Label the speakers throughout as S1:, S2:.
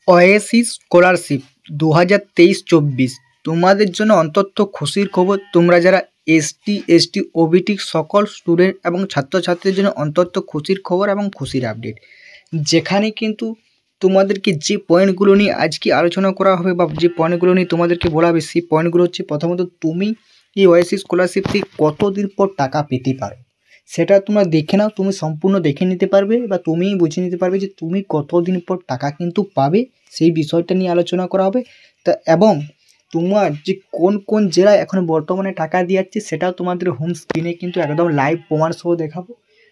S1: Oasis scholarship 2023-24 তোমাদের জন্য অন্তত খুশির খবর। তোমরা যারা এসটি, এসটি, ওবিটি সকল স্টুডেন্ট এবং ছাত্রছাত্রীদের জন্য অন্তত খুশির খবর এবং খুশির আপডেট, যেখানে কিন্তু তোমাদেরকে যে পয়েন্টগুলো নিয়ে আজকে আলোচনা করা হবে বা যে পয়েন্টগুলো নিয়ে তোমাদেরকে বলা হবে, সেই পয়েন্টগুলো হচ্ছে প্রথমত তুমি এই ওয়েসিস স্কলারশিপ থেকে কতদিন পর টাকা পেতে পারো সেটা তোমরা দেখে নাও। তুমি সম্পূর্ণ দেখে নিতে পারবে বা তুমিই বুঝে নিতে পারবে যে তুমি কতদিন পর টাকা কিন্তু পাবে, সেই বিষয়টা নিয়ে আলোচনা করা হবে। তা এবং তোমার যে কোন কোন জেলায় এখন বর্তমানে টাকা দিয়ে যাচ্ছে সেটাও তোমাদের হোম স্ক্রিনে কিন্তু একদম লাইভ প্রমাণ সহ দেখাবো,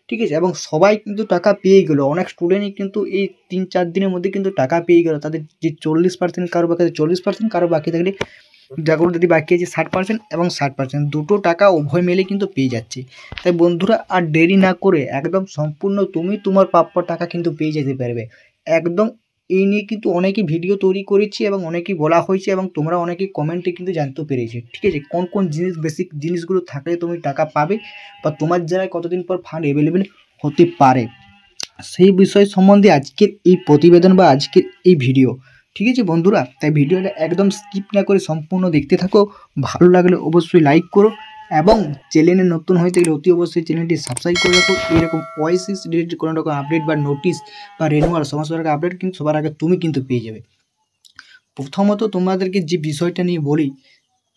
S1: ঠিক আছে। এবং সবাই কিন্তু টাকা পেয়ে গেলো, অনেক স্টুডেন্টই কিন্তু এই 3-4 দিনের মধ্যে কিন্তু টাকা পেয়ে গেলো। তাদের যে 40%, কারো বাকি 40%, কারো বাকি থাকলে যেগুলো যদি বাকি আছে 60% এবং 60%, দুটো টাকা উভয় মিলে কিন্তু পেয়ে যাচ্ছে। তাই বন্ধুরা আর দেরি না করে একদম সম্পূর্ণ তুমি তোমার প্রাপ্য টাকা কিন্তু পেয়ে যেতে পারবে একদম। এই নিয়ে কিন্তু অনেকেই ভিডিও তৈরি করেছি এবং অনেকেই বলা হয়েছে এবং তোমরা অনেকেই কমেন্টে কিন্তু জানতে পেরেছি, ঠিক আছে। কোন কোন জিনিস, বেসিক জিনিসগুলো থাকলে তুমি টাকা পাবে বা তোমার জেলায় কতদিন পর ফান্ড অ্যাভেলেবেল হতে পারে, সেই বিষয় সম্বন্ধে আজকের এই প্রতিবেদন বা আজকের এই ভিডিও, ঠিক আছে বন্ধুরা। তাই ভিডিওটা একদম স্কিপ না করে সম্পূর্ণ দেখতে থাকো। ভালো লাগলে অবশ্যই লাইক করো এবং চ্যানেলে নতুন হয়ে থাকলে অতি অবশ্যই চ্যানেলটি সাবস্ক্রাইব করে রাখো। এরকম ওয়াইসিস রিলেটেড কোনো রকম আপডেট বা নোটিশ বা রেনুয়াল সমস্ত রকম আপডেট কিন্তু সবার আগে তুমি কিন্তু পেয়ে যাবে। প্রথমত তোমাদেরকে যে বিষয়টা নিয়ে বলি,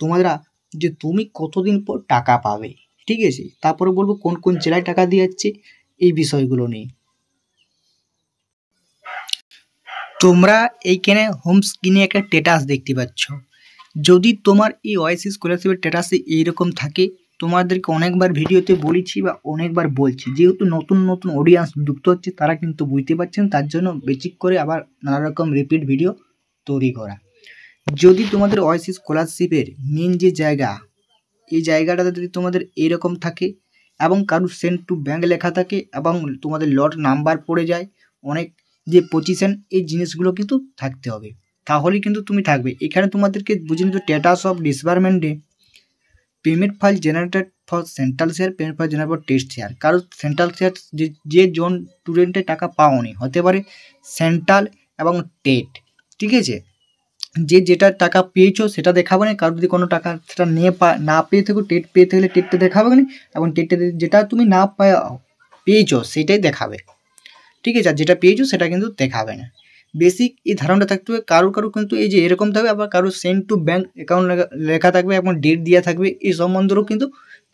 S1: তোমরা যে তুমি কতদিন পর টাকা পাবে, ঠিক আছে। তারপরে বলবো কোন কোন জেলায় টাকা দিয়ে যাচ্ছে, এই বিষয়গুলো নিয়ে। তোমরা এইখানে হোম স্ক্রিনে একটা স্ট্যাটাস দেখতে পাচ্ছ। যদি তোমার এই ওয়াইসিস স্কলারশিপের স্ট্যাটাসে এইরকম থাকে, তোমাদেরকে অনেকবার ভিডিওতে বলেছি বা অনেকবার বলছি, যেহেতু নতুন নতুন অডিয়েন্স যুক্ত হচ্ছে তারা কিন্তু বুঝতে পারছেন, তার জন্য বেচিক করে আবার নানা রকম রিপিট ভিডিও তৈরি করা। যদি তোমাদের ওয়াইসিস স্কলারশিপের মেন যে জায়গা, এই জায়গাটাতে যদি তোমাদের এইরকম থাকে এবং কারুর সেন্ড টু ব্যাঙ্ক লেখা থাকে এবং তোমাদের লট নাম্বার পড়ে যায়, অনেক যে পজিশন, এই জিনিসগুলো কিন্তু থাকতে হবে, তাহলেই কিন্তু তুমি থাকবে। এখানে তোমাদেরকে বুঝে নিতে স্ট্যাটাস অফ ডিসবার্সমেন্টে payment file generated for central share, payment file generate for test share. কারো সেন্ট্রাল শেয়ার যে জন স্টুডেন্টের টাকা পাওনি, হতে পারে সেন্ট্রাল এবং টেট, ঠিক আছে। যে যেটা টাকা পেয়েছো সেটা দেখাবে না, কারো যদি কোনো টাকা সেটা না পেয়ে থাকো, টেট পেয়ে থাকলে টেটটা দেখাবে না, এবং টেটটা যেটা তুমি না পেয়েছো সেটাই দেখাবে, ঠিক আছে। আর যেটা পেয়েছো সেটা কিন্তু দেখাবে না। বেসিক এই ধারণাটা থাকতে হবে। কারো কিন্তু এই যে এরকম থাকবে, আবার কারো সেন্ড টু ব্যাঙ্ক অ্যাকাউন্ট লেখা থাকবে এবং ডেট দেওয়া থাকবে, এই সম্বন্ধেও কিন্তু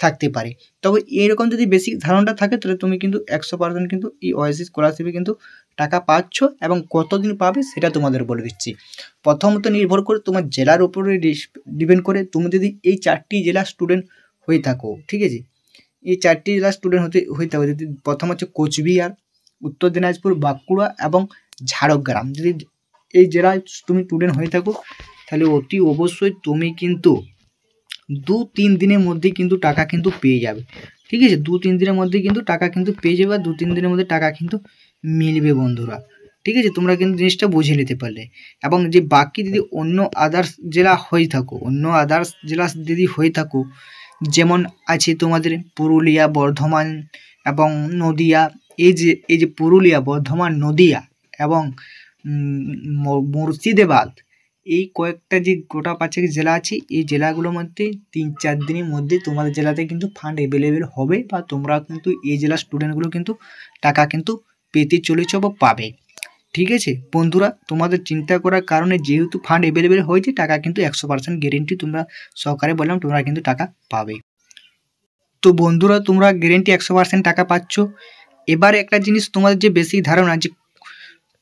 S1: থাকতে পারে। তবে এইরকম যদি বেসিক ধারণাটা থাকে তাহলে তুমি কিন্তু 100% কিন্তু এই ওয়াইসিস স্কলারশিপে কিন্তু টাকা পাচ্ছ এবং কতদিন পাবে সেটা তোমাদের বলে দিচ্ছি। প্রথমত নির্ভর করে তোমার জেলার উপরে ডিপেন্ড করে। তুমি যদি এই 4টি জেলার স্টুডেন্ট হয়ে থাকো, ঠিক আছে, এই 4টি জেলার স্টুডেন্ট হতে হবে। যদি প্রথম হচ্ছে কোচবিহার, উত্তর দিনাজপুর, বাঁকুড়া এবং ঝাড়গ্রাম, যদি এই জেলায় তুমি স্টুডেন্ট হয়ে থাকো তাহলে অতি অবশ্যই তুমি কিন্তু 2-3 দিনের মধ্যেই কিন্তু টাকা কিন্তু পেয়ে যাবে, ঠিক আছে। 2-3 দিনের মধ্যে কিন্তু টাকা কিন্তু পেয়ে যাবে, আর 2-3 দিনের মধ্যে টাকা কিন্তু মিলবে বন্ধুরা, ঠিক আছে। তোমরা কিন্তু জিনিসটা বুঝে নিতে পারলে। এবং যে বাকি যদি অন্য আদার্স জেলা হয়ে থাকো, যেমন আছে তোমাদের পুরুলিয়া, বর্ধমান এবং নদিয়া, এই যে পুরুলিয়া, বর্ধমান, নদিয়া এবং মুর্শিদাবাদ, এই কয়েকটা যে গোটা 5 জেলা আছে, এই জেলাগুলোর মধ্যে 3-4 দিনের মধ্যে তোমাদের জেলাতে কিন্তু ফান্ড অ্যাভেলেবেল হবে, বা তোমরা কিন্তু এই জেলার স্টুডেন্টগুলো কিন্তু টাকা কিন্তু পেতে চলেছ বা পাবে, ঠিক আছে বন্ধুরা। তোমাদের চিন্তা করার কারণে, যেহেতু ফান্ড অ্যাভেলেবেল হয়েছে, টাকা কিন্তু 100% গ্যারেন্টি তোমরা সহকারে বললাম তোমরা কিন্তু টাকা পাবে। তো বন্ধুরা তোমরা গ্যারেন্টি 100% টাকা পাচ্ছ। এবার একটা জিনিস তোমাদের যে বেসিক ধারণা, যে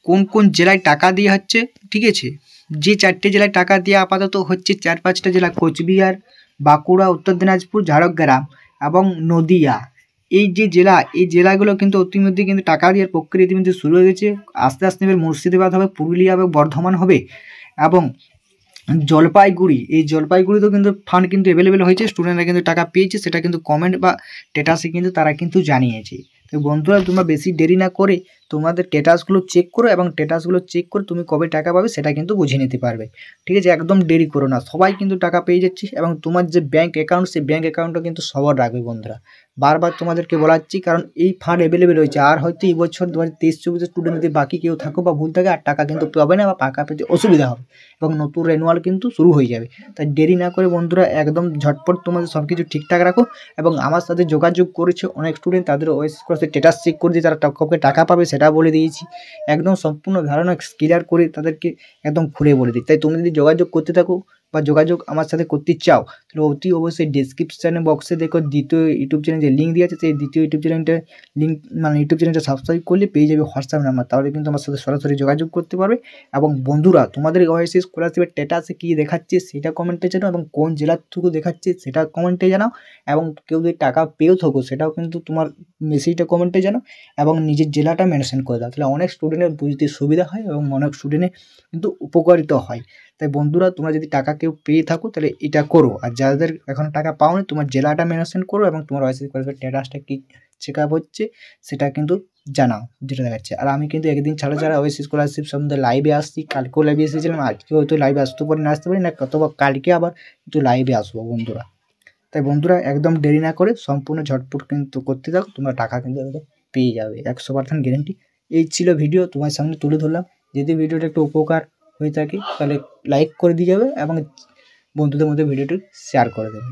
S1: কোন কোন জেলায় টাকা দেওয়া হচ্ছে, ঠিক আছে। যে 4টে জেলায় টাকা দেওয়া আপাতত হচ্ছে, 4-5টা জেলা, কোচবিহার, বাঁকুড়া, উত্তর দিনাজপুর, ঝাড়গ্রাম এবং নদিয়া, এই যে জেলা, এই জেলাগুলো কিন্তু ইতিমধ্যে কিন্তু টাকা দেওয়ার প্রক্রিয়া ইতিমধ্যে শুরু হয়ে গেছে। আস্তে আস্তে এবার মুর্শিদাবাদ হবে, পুরুলিয়া হবে, বর্ধমান হবে এবং জলপাইগুড়ি, এই জলপাইগুড়িতেও কিন্তু ফান্ড কিন্তু অ্যাভেলেবেল হয়েছে, স্টুডেন্টরা কিন্তু টাকা পেয়েছে, সেটা কিন্তু কমেন্ট বা স্ট্যাটাসে কিন্তু তারা কিন্তু জানিয়েছে। তো বন্ধুরা তোমরা বেশি দেরি না করে তোমাদের স্ট্যাটাসগুলো চেক করো এবং স্ট্যাটাসগুলো চেক করে তুমি কবে টাকা পাবে সেটা কিন্তু বুঝে নিতে পারবে। ঠিক আছে, একদম দেরি করো না, সবাই কিন্তু টাকা পেয়ে যাচ্ছে এবং তোমার যে ব্যাঙ্ক অ্যাকাউন্ট সেই ব্যাঙ্ক অ্যাকাউন্টও কিন্তু সবার রাখবে বন্ধুরা। বারবার তোমাদেরকে বলাচ্ছি, কারণ এই ফান্ড অ্যাভেলেবেল হয়েছে। আর হয়তো এই বছর 2023-24 স্টুডেন্ট যদি বাকি কেউ থাকো বা ভুল থাকে আর টাকা কিন্তু পাবে না বা টাকা পেতে অসুবিধা হবে এবং নতুন রেনুয়াল কিন্তু শুরু হয়ে যাবে। তাই দেরি না করে বন্ধুরা একদম ঝটপট তোমাদের সব কিছু ঠিকঠাক রাখো এবং আমার সাথে যোগাযোগ করেছে অনেক স্টুডেন্ট, তাদের ওয়েস ক্লাসে স্ট্যাটাস চেক করে দিয়ে তারা কবে টাকা পাবে সেটা বলে দিয়েছি। একদম সম্পূর্ণ ধারণা ক্লিয়ার করে তাদেরকে একদম খুলে বলে দিই। তাই তুমি যদি যোগাযোগ করতে থাকো বা যোগাযোগ আমার সাথে করতে চাও তাহলে অতি অবশ্যই ডেসক্রিপশানে বক্সে দেখো দ্বিতীয় ইউটিউব চ্যানেল যে লিঙ্ক দিয়ে আছে, সেই দ্বিতীয় ইউটিউব চ্যানেলটা লিঙ্ক মানে ইউটিউব চ্যানেলটা সাবস্ক্রাইব করলে পেয়ে যাবে হোয়াটসঅ্যাপ নাম্বার, তাহলে কিন্তু আমার সাথে সরাসরি যোগাযোগ করতে পারবে। এবং বন্ধুরা তোমাদের ওআইসি স্কলারশিপের স্ট্যাটাসে কী দেখাচ্ছে সেটা কমেন্টে জানাও এবং কোন জেলার থেকে দেখাচ্ছে সেটা কমেন্টে জানাও এবং কেউ যদি টাকা পেয়েও থাকো সেটাও কিন্তু তোমার মেসেজটা কমেন্টে জানাও এবং নিজের জেলাটা মেনশন করে দাও, তাহলে অনেক স্টুডেন্টের বুঝতে সুবিধা হয় এবং অনেক স্টুডেন্টের কিন্তু উপকারিত হয়। তাই বন্ধুরা তোমরা যদি টাকা কেউ পেয়ে থাকো তাহলে এটা করো, আর যাদের এখন টাকা পাওনি তোমার জেলাটা মেনশন করো এবং তোমার ওআইসি স্কলারশিপের স্ট্যাটাসটা কী চেক আপ হচ্ছে সেটা কিন্তু জানাও যেটা দেখাচ্ছে। আর আমি কিন্তু একদিন ছাড়া ছাড়া ওআইসি স্কলারশিপ সম্বন্ধে লাইভে আসছি, কালকেও লাইভে এসেছিলাম, আজকে হয়তো লাইভে আসতে পারি না আসতে পারি না, অথবা কালকে আবার কিন্তু লাইভে আসবো বন্ধুরা। তাই বন্ধুরা একদম দেরি না করে সম্পূর্ণ ঝটপট কিন্তু করতে থাকো, তোমরা টাকা কিন্তু একদম পেয়ে যাবে 100% গ্যারেন্টি। এই ছিল ভিডিও তোমার সামনে তুলে ধরলাম। যদি ভিডিওটা একটু উপকার হয়ে থাকে তাহলে লাইক করে দিয়ে যাবে এবং বন্ধুদের মধ্যে ভিডিওটি শেয়ার করে দেবে।